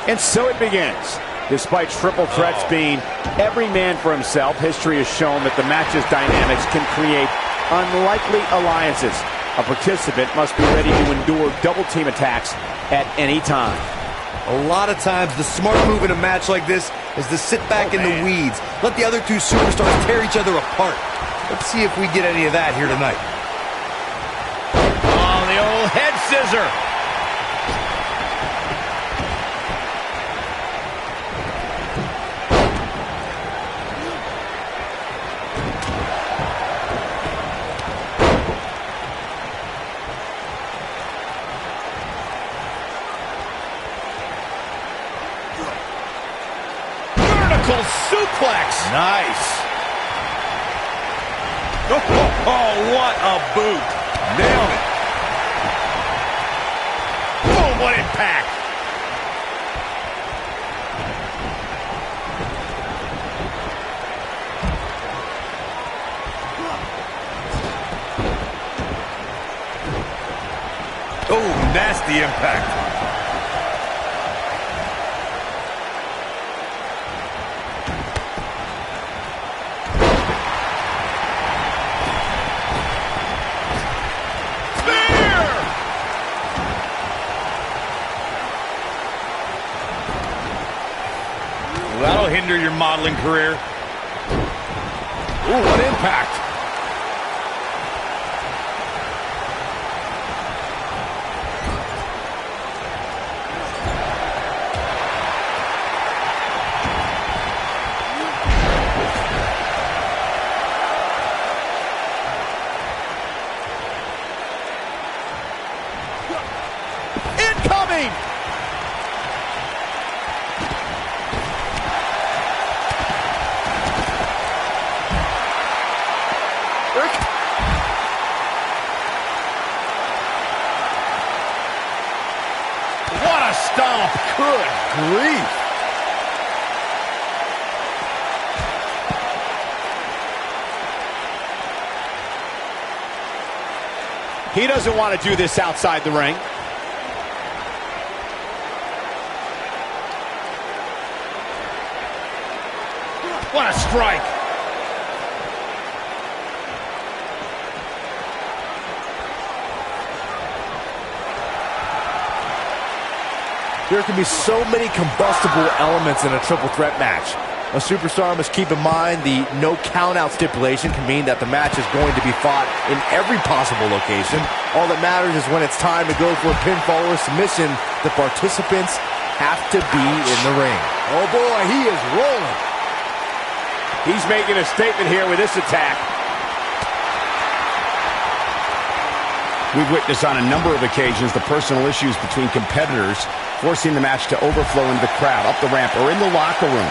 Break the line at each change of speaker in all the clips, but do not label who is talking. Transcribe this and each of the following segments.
And so it begins. Despite triple threats being every man for himself, history has shown that the match's dynamics can create unlikely alliances. A participant must be ready to endure double-team attacks at any time.
A lot of times, the smart move in a match like this is to sit back in the weeds. Let the other two superstars tear each other apart. Let's see if we get any of that here tonight.
Oh, the old head scissor.
Suplex. Nice.
Oh, what a boot.
Nailed it.
Oh, what impact.
Oh, nasty impact.
That'll hinder your modeling career.
Ooh, what impact. Incoming!
What a stomp.
Good grief. He doesn't want to do this outside the ring.
What a strike.
There can be so many combustible elements in a triple threat match. A superstar must keep in mind the no count-out stipulation can mean that the match is going to be fought in every possible location. All that matters is when it's time to go for a pinfall or submission, the participants have to be in the ring.
Oh boy, he is rolling. He's making a statement here with this attack. We've witnessed on a number of occasions the personal issues between competitors forcing the match to overflow into the crowd, up the ramp, or in the locker room.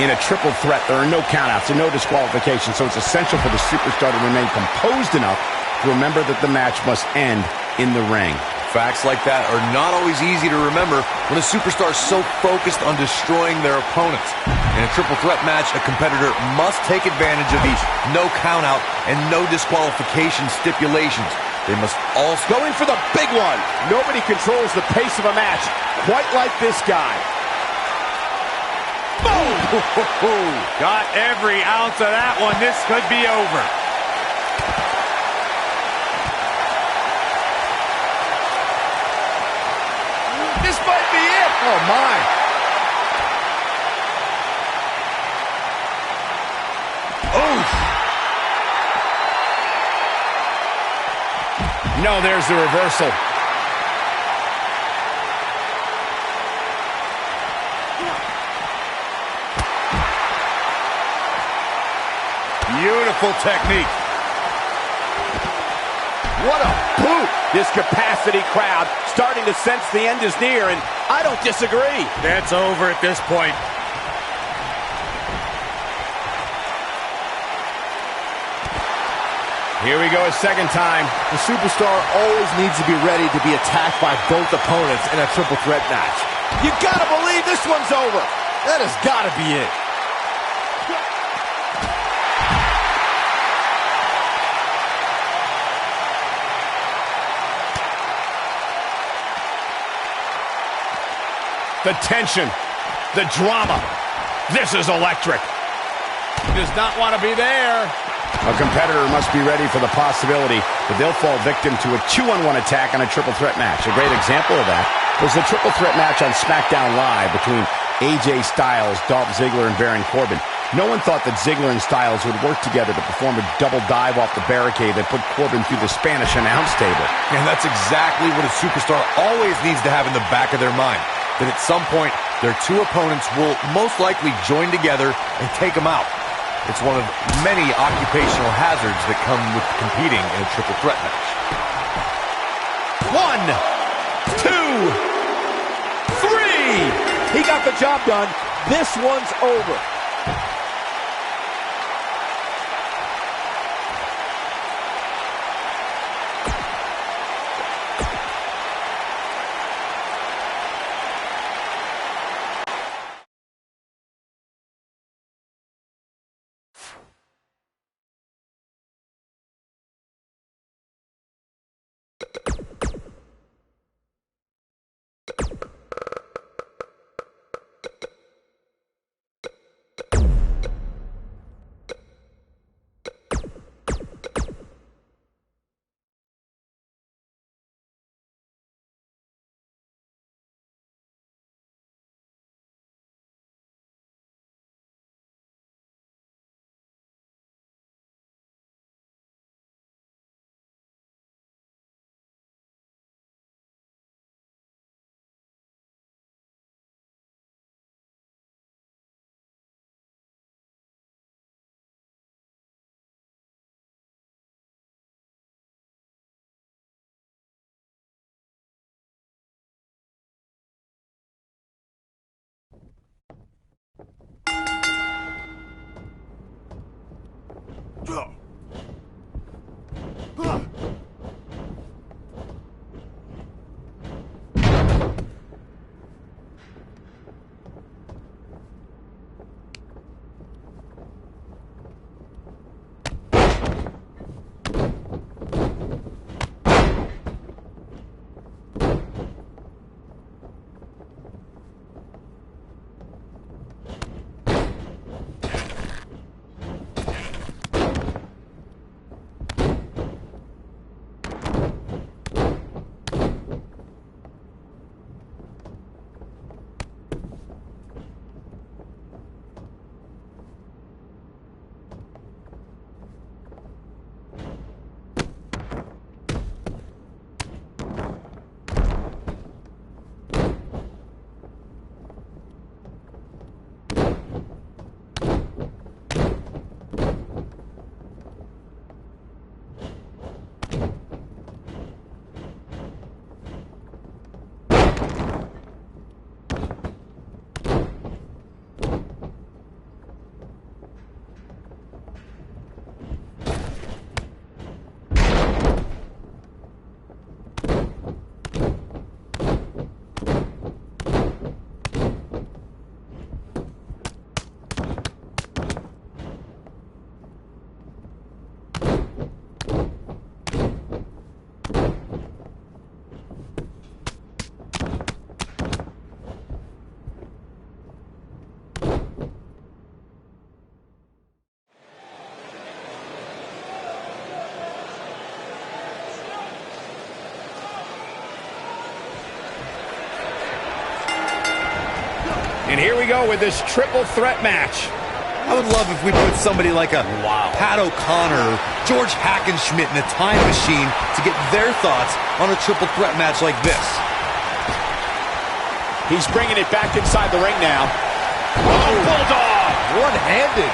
In a triple threat, there are no countouts and no disqualifications, so it's essential for the superstar to remain composed enough to remember that the match must end in the ring.
Facts like that are not always easy to remember when a superstar is so focused on destroying their opponents. In a triple threat match, a competitor must take advantage of these no countout and no disqualification stipulations. They must also...
Going for the big one. Nobody controls the pace of a match quite like this guy.
Boom! Got every ounce of that one. This could be over.
This might be it. Oh, my. Oof. No, there's the reversal.
Beautiful technique.
What a boot. This capacity crowd starting to sense the end is near, and I don't disagree.
That's over at this point.
Here we go a second time.
The superstar always needs to be ready to be attacked by both opponents in a triple threat match.
You gotta believe this one's over.
That has gotta be it.
The tension, the drama. This is electric. He does not want to be there. A competitor must be ready for the possibility that they'll fall victim to a 2-on-1 attack on a triple threat match. A great example of that was the triple threat match on SmackDown Live between AJ Styles, Dolph Ziggler, and Baron Corbin. No one thought that Ziggler and Styles would work together to perform a double dive off the barricade that put Corbin through the Spanish announce table.
And that's exactly what a superstar always needs to have in the back of their mind. That at some point, their two opponents will most likely join together and take them out. It's one of many occupational hazards that come with competing in a triple threat match.
1, 2, 3. He got the job done. This one's over.
And here we go with this triple threat match.
I would love if we put somebody like a Pat O'Connor or George Hackenschmidt in a time machine to get their thoughts on a triple threat match like this.
He's bringing it back inside the ring now. Oh, Bulldog!
One-handed.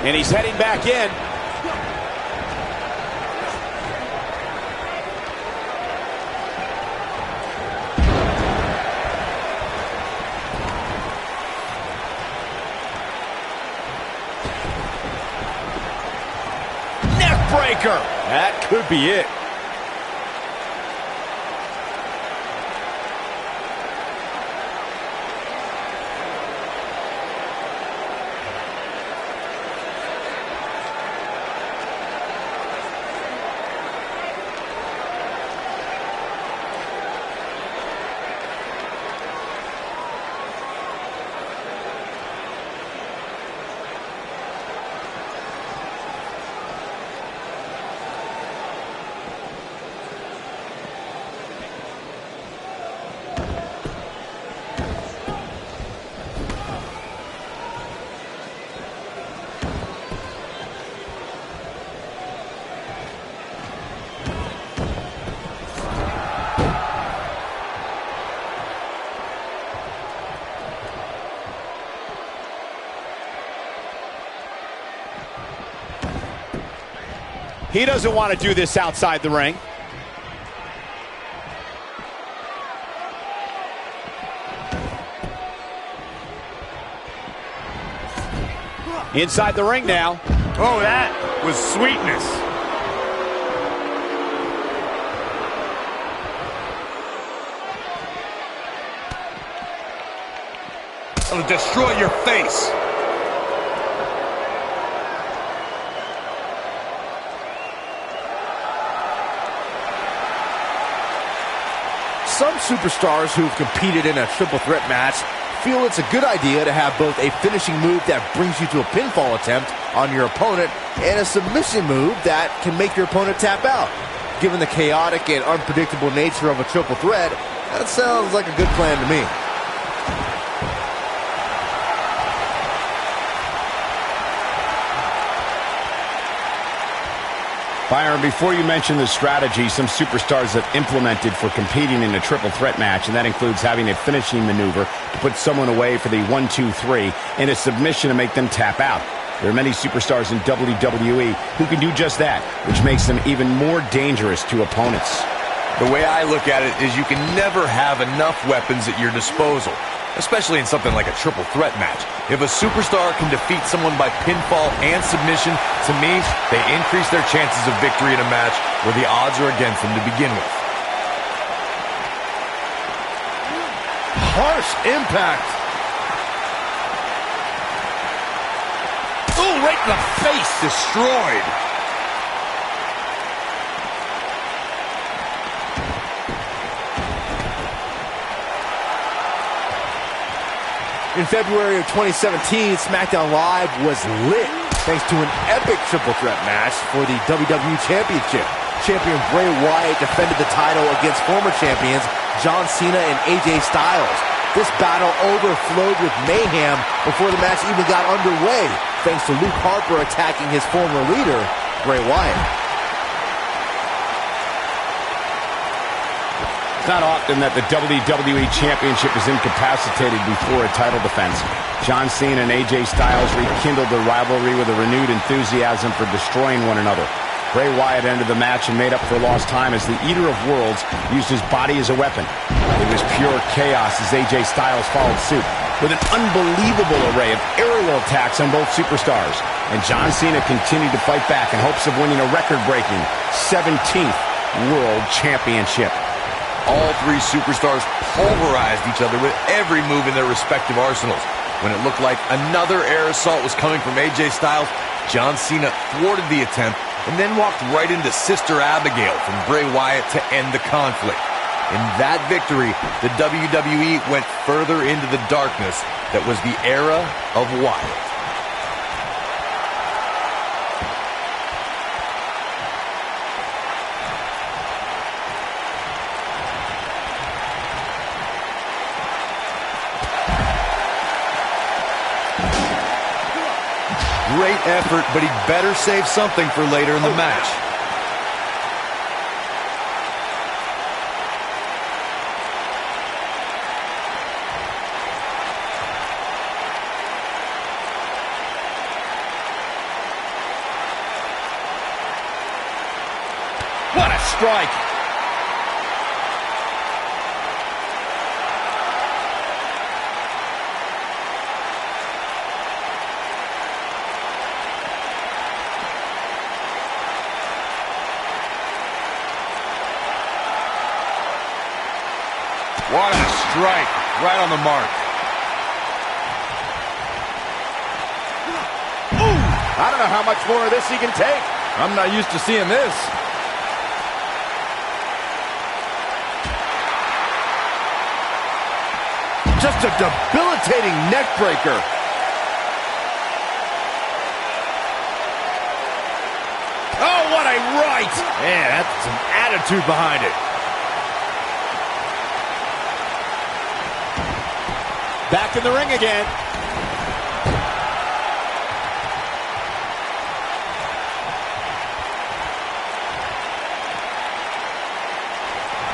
And he's heading back in. Breaker.
That could be it.
He doesn't want to do this outside the ring. Inside the ring now.
Oh, that was sweetness.
It'll destroy your face.
Some superstars who've competed in a triple threat match feel it's a good idea to have both a finishing move that brings you to a pinfall attempt on your opponent and a submission move that can make your opponent tap out. Given the chaotic and unpredictable nature of a triple threat, that sounds like a good plan to me.
Byron, before you mention the strategy some superstars have implemented for competing in a triple threat match, and that includes having a finishing maneuver to put someone away for the 1-2-3 and a submission to make them tap out. There are many superstars in WWE who can do just that, which makes them even more dangerous to opponents.
The way I look at it is you can never have enough weapons at your disposal, especially in something like a triple threat match. If a superstar can defeat someone by pinfall and submission, to me, they increase their chances of victory in a match where the odds are against them to begin with.
Harsh impact.
Oh, right in the face, destroyed.
In February of 2017, SmackDown Live was lit thanks to an epic triple threat match for the WWE Championship. Champion Bray Wyatt defended the title against former champions John Cena and AJ Styles. This battle overflowed with mayhem before the match even got underway, thanks to Luke Harper attacking his former leader, Bray Wyatt.
It's not often that the WWE Championship is incapacitated before a title defense. John Cena and AJ Styles rekindled the rivalry with a renewed enthusiasm for destroying one another. Bray Wyatt ended the match and made up for lost time as the Eater of Worlds used his body as a weapon. It was pure chaos as AJ Styles followed suit with an unbelievable array of aerial attacks on both superstars. And John Cena continued to fight back in hopes of winning a record-breaking 17th World Championship.
All three superstars pulverized each other with every move in their respective arsenals. When it looked like another air assault was coming from AJ Styles, John Cena thwarted the attempt and then walked right into Sister Abigail from Bray Wyatt to end the conflict. In that victory, the WWE went further into the darkness that was the era of Wyatt. Great effort, but he'd better save something for later in the match.
What a strike!
What a strike. Right on the mark.
Ooh! I don't know how much more of this he can take.
I'm not used to seeing this. Just a debilitating neck breaker.
Oh, what a right!
Man, that's some attitude behind it.
Back in the ring again.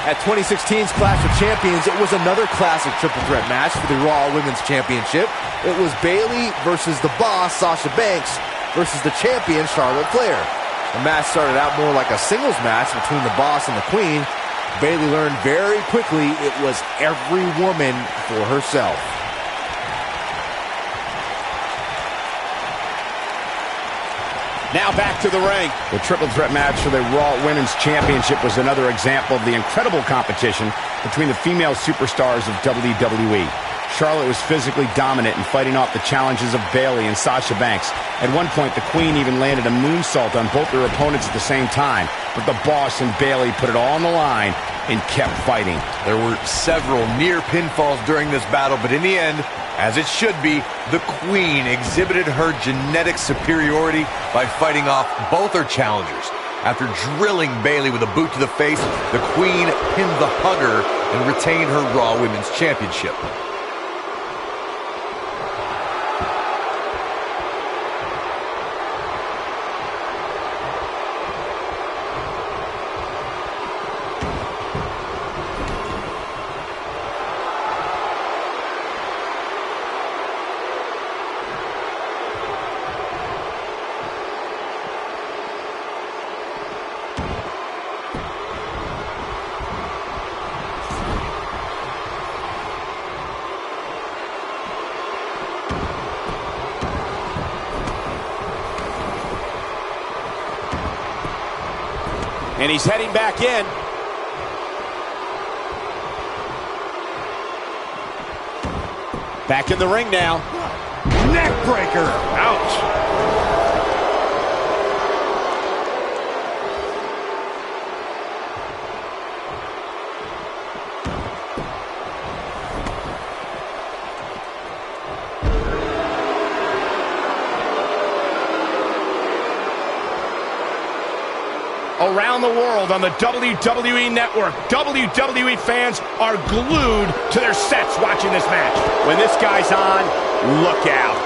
At 2016's Clash of Champions, it was another classic triple threat match for the Raw Women's Championship. It was Bayley versus the Boss, Sasha Banks, versus the champion, Charlotte Flair. The match started out more like a singles match between the Boss and the Queen. Bayley learned very quickly it was every woman for herself.
Now back to the ring. The triple threat match for the Raw Women's Championship was another example of the incredible competition between the female superstars of WWE. Charlotte was physically dominant in fighting off the challenges of Bayley and Sasha Banks. At one point, the Queen even landed a moonsault on both their opponents at the same time. But the Boss and Bayley put it all on the line and kept fighting.
There were several near pinfalls during this battle, but in the end, as it should be, the Queen exhibited her genetic superiority by fighting off both her challengers. After drilling Bayley with a boot to the face, the Queen pinned the Hugger and retained her Raw Women's Championship.
And he's heading back in. Back in the ring now.
Neck breaker. Ouch.
Around the world on the WWE Network, WWE fans are glued to their sets watching this match. When this guy's on, look out.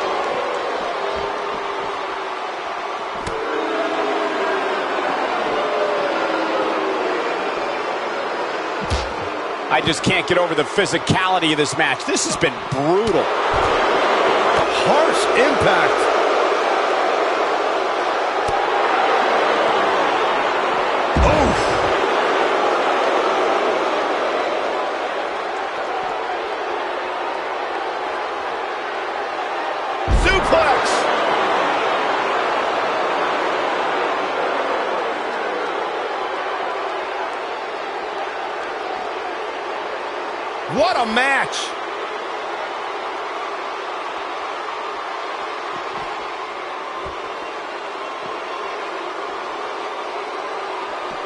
I just can't get over the physicality of this match. This has been brutal.
Harsh impact.
What a match!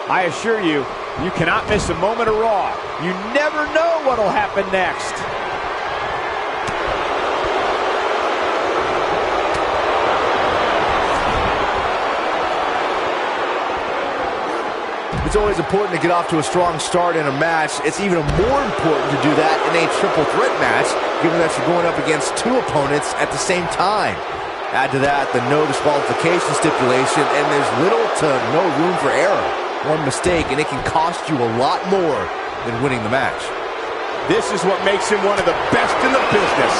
I assure you, you cannot miss a moment of Raw. You never know what'll happen next.
It's always important to get off to a strong start in a match. It's even more important to do that in a triple threat match, given that you're going up against two opponents at the same time. Add to that the no disqualification stipulation, and there's little to no room for error. One mistake, and it can cost you a lot more than winning the match.
This is what makes him one of the best in the business.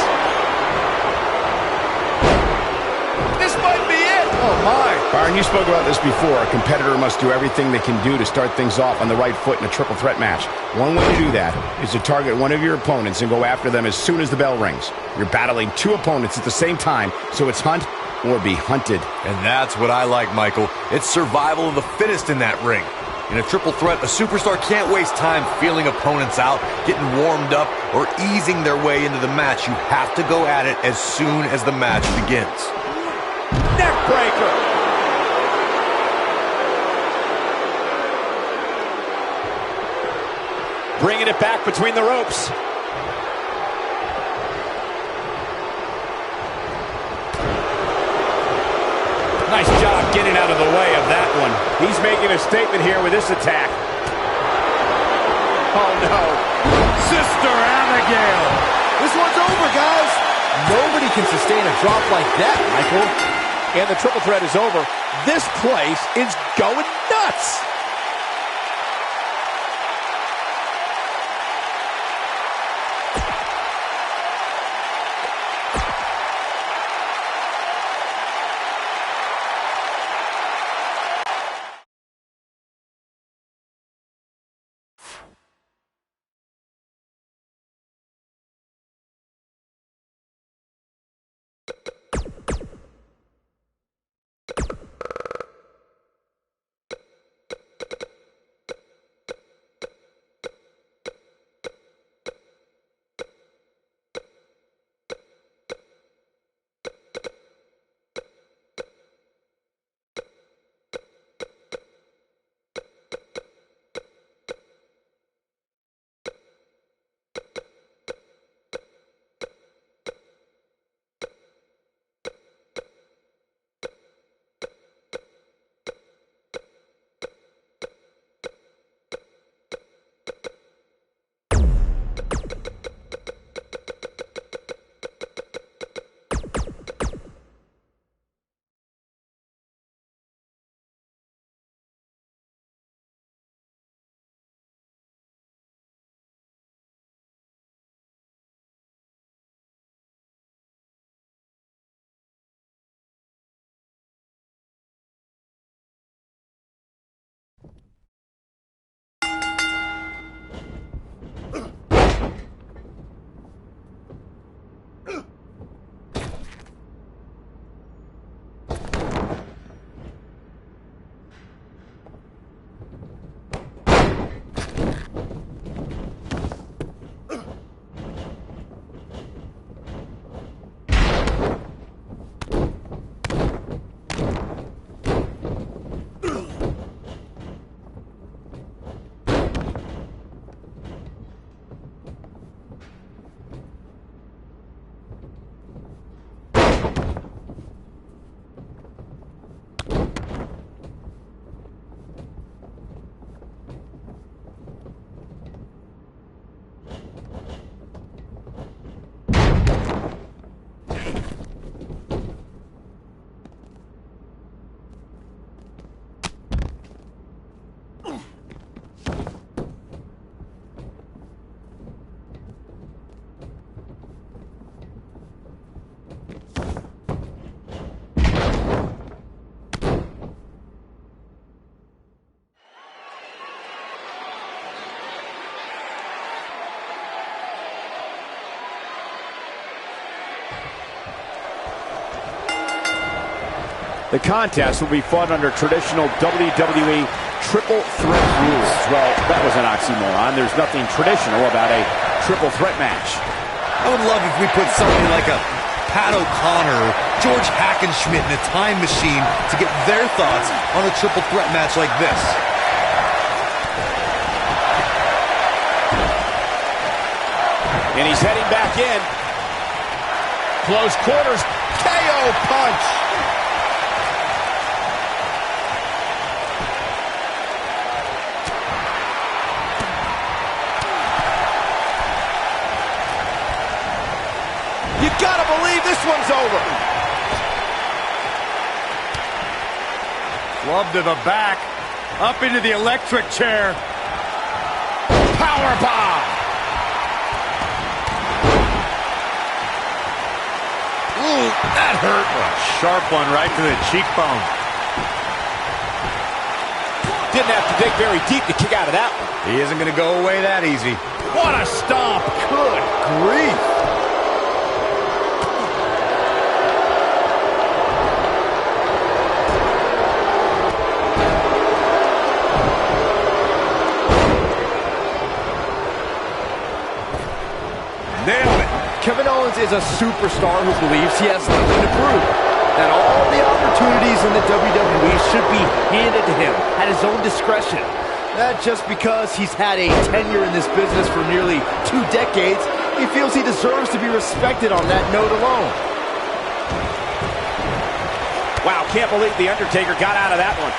This might be it! Oh, my! Byron, you spoke about this before. A competitor must do everything they can do to start things off on the right foot in a triple threat match. One way to do that is to target one of your opponents and go after them as soon as the bell rings. You're battling two opponents at the same time, so it's hunt or be hunted.
And that's what I like, Michael. It's survival of the fittest in that ring. In a triple threat, a superstar can't waste time feeling opponents out, getting warmed up, or easing their way into the match. You have to go at it as soon as the match begins.
Neckbreaker! Bringing it back between the ropes. Nice job getting out of the way of that one. He's making a statement here with this attack. Oh, no.
Sister Abigail.
This one's over, guys. Nobody can sustain a drop like that, Michael.
And the triple threat is over. This place is going nuts.
The contest will be fought under traditional WWE triple threat rules. Well, that was an oxymoron. There's nothing traditional about a triple threat match.
I would love if we put somebody like a Pat O'Connor or George Hackenschmidt in a time machine to get their thoughts on a triple threat match like this.
And he's heading back in. Close quarters. KO punch. You gotta believe this one's over.
Club to the back. Up into the electric chair.
Power bomb. Ooh, that hurt.
A sharp one right to the cheekbone.
Didn't have to dig very deep to kick out of that one.
He isn't going to go away that easy.
What a stomp. Good grief.
Nailed it.
Kevin Owens is a superstar who believes he has nothing to prove. That all the opportunities in the WWE should be handed to him at his own discretion. Not just because he's had a tenure in this business for nearly 2 decades, he feels he deserves to be respected on that note alone.
Wow, can't believe The Undertaker got out of that one.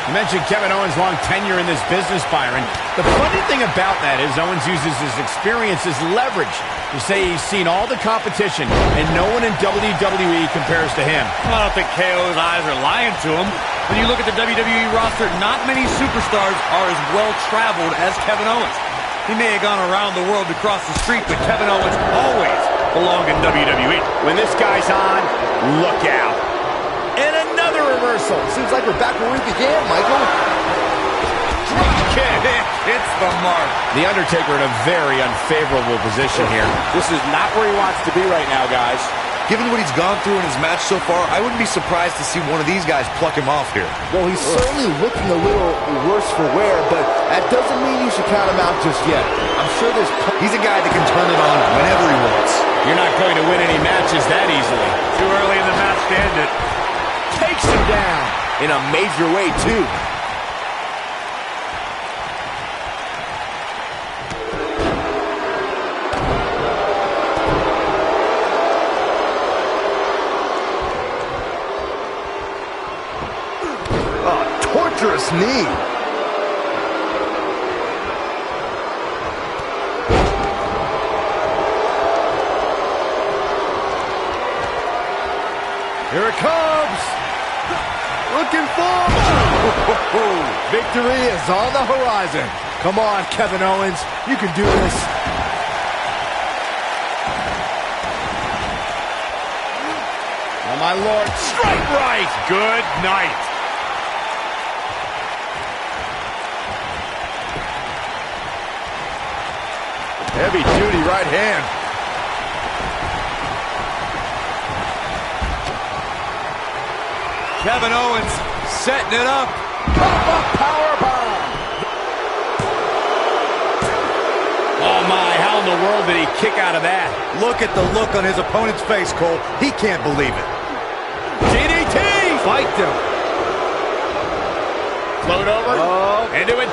You mentioned Kevin Owens' long tenure in this business, Byron. The funny thing about that is Owens uses his experience as leverage to say he's seen all the competition, and no one in WWE compares to him.
I don't think KO's eyes are lying to him. When you look at the WWE roster, not many superstars are as well-traveled as Kevin Owens. He may have gone around the world to cross the street, but Kevin Owens always belonged in WWE.
When this guy's on, look out.
And another reversal. Seems like we're back where we began, Michael.
Drop kick.
It's the mark.
The Undertaker in a very unfavorable position here. This is not where he wants to be right now, guys.
Given what he's gone through in his match so far, I wouldn't be surprised to see one of these guys pluck him off here.
Well, he's certainly looking a little worse for wear, but that doesn't mean you should count him out just yet. I'm sure there's...
He's a guy that can turn it on whenever he wants.
You're not going to win any matches that easily.
Too early in the match to end it.
Takes him down in a major way, too. Torturous knee. Here it comes. Looking forward. Victory is on the horizon. Come on, Kevin Owens. You can do this.
Oh, my Lord. Straight right.
Good night.
Heavy-duty right hand.
Kevin Owens setting it up.
Pop-up powerbomb.
Oh, my. How in the world did he kick out of that?
Look at the look on his opponent's face, Cole. He can't believe it.
DDT.
Fight them.
Float over.
Oh.
Into it.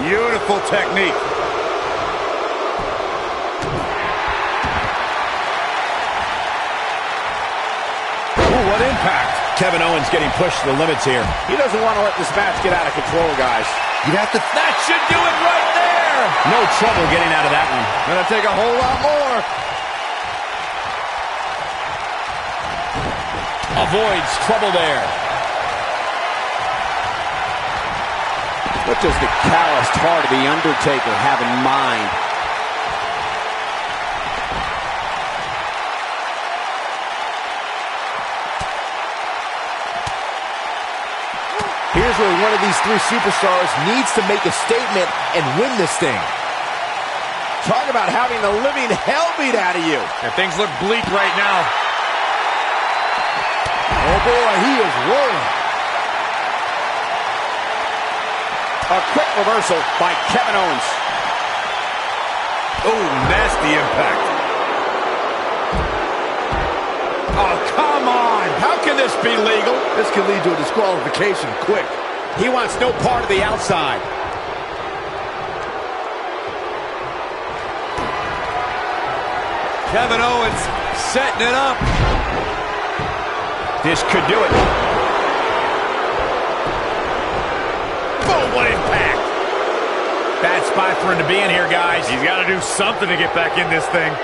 Beautiful technique.
Ooh, what impact. Kevin Owens getting pushed to the limits here. He doesn't want to let this match get out of control, guys.
You'd have to...
That should do it right there. No trouble getting out of that one.
Gonna take a whole lot more.
Avoids trouble there. What does the calloused heart of The Undertaker have in mind?
Here's where one of these three superstars needs to make a statement and win this thing.
Talk about having the living hell beat out of you.
And things look bleak right now.
Oh boy, he is rolling.
A quick reversal by Kevin Owens.
Oh, nasty impact.
Oh, come on. How can this be legal?
This could lead to a disqualification quick.
He wants no part of the outside.
Kevin Owens setting it up.
This could do it. Boom, what impact. Bad spot for him to be in here, guys.
He's got to do something to get back in this thing.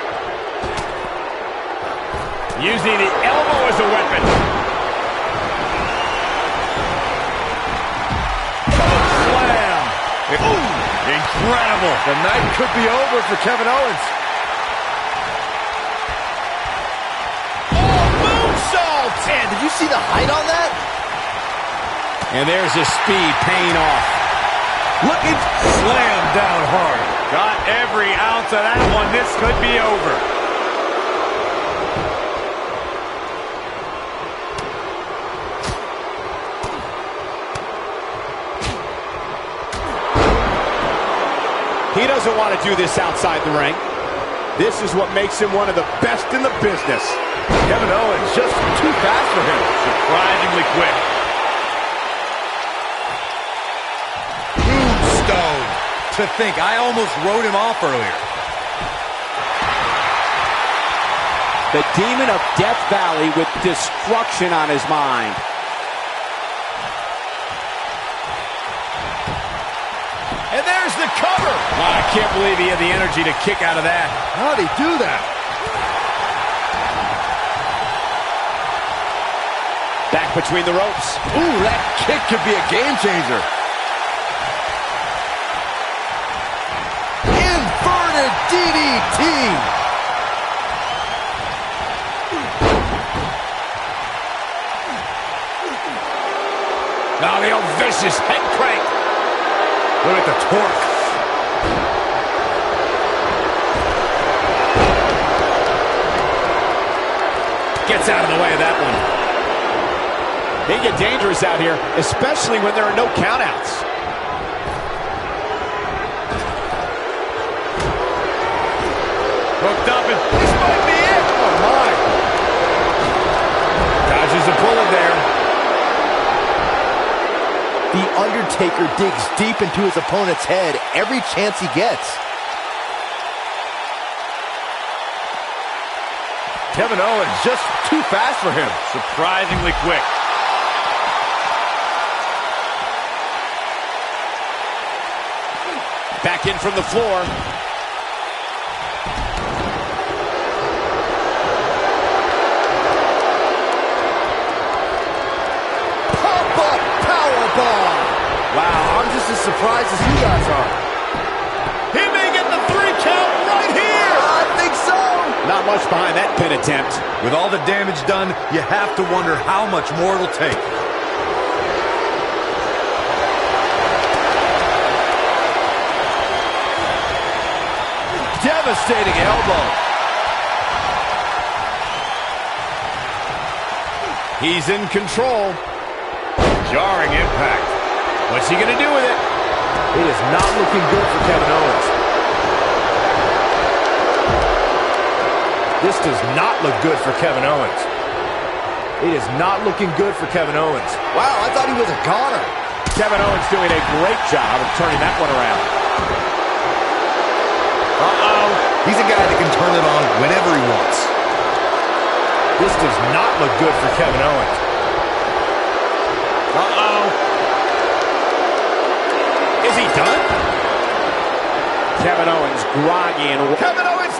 Using the elbow as a weapon.
Slam. Incredible.
The night could be over for Kevin Owens. Man, did you see the height on that?
And there's his speed paying off.
Looking slam down hard. Got every ounce of that one. This could be over.
He doesn't want to do this outside the ring. This is what makes him one of the best in the business.
Kevin Owens just too fast for him.
Surprisingly quick.
Tombstone. To think, I almost wrote him off earlier.
The Demon of Death Valley with destruction on his mind. And there's the cover. Oh, I can't believe he had the energy to kick out of that.
How'd he do that?
Back between the ropes.
Ooh, that kick could be a game changer. Inverted DDT.
Now the old vicious head crank.
Look at the torque.
Gets out of the way of that one. They get dangerous out here, especially when there are no countouts.
Hooked up and
This might be it. Oh, my. Dodges a bullet there.
The Undertaker digs deep into his opponent's head every chance he gets. Kevin Owens just too fast for him.
surprisingly quick.
Back in from the floor.
Pop-up powerbomb. Wow, I'm just as surprised as you guys are.
He may get the 3 count right here.
I think so.
Not much behind that pin attempt.
With all the damage done, you have to wonder how much more it'll take.
Devastating elbow.
He's in control.
Jarring impact.
What's he going to do with it?
It is not looking good for Kevin Owens. This does not look good for Kevin Owens. It is not looking good for Kevin Owens. Wow, I thought he was a goner.
Kevin Owens doing a great job of turning that one around.
Uh-oh. He's a guy that can turn it on whenever he wants.
This does not look good for Kevin Owens.
Uh-oh. Is he done? Kevin Owens groggy and...
Kevin Owens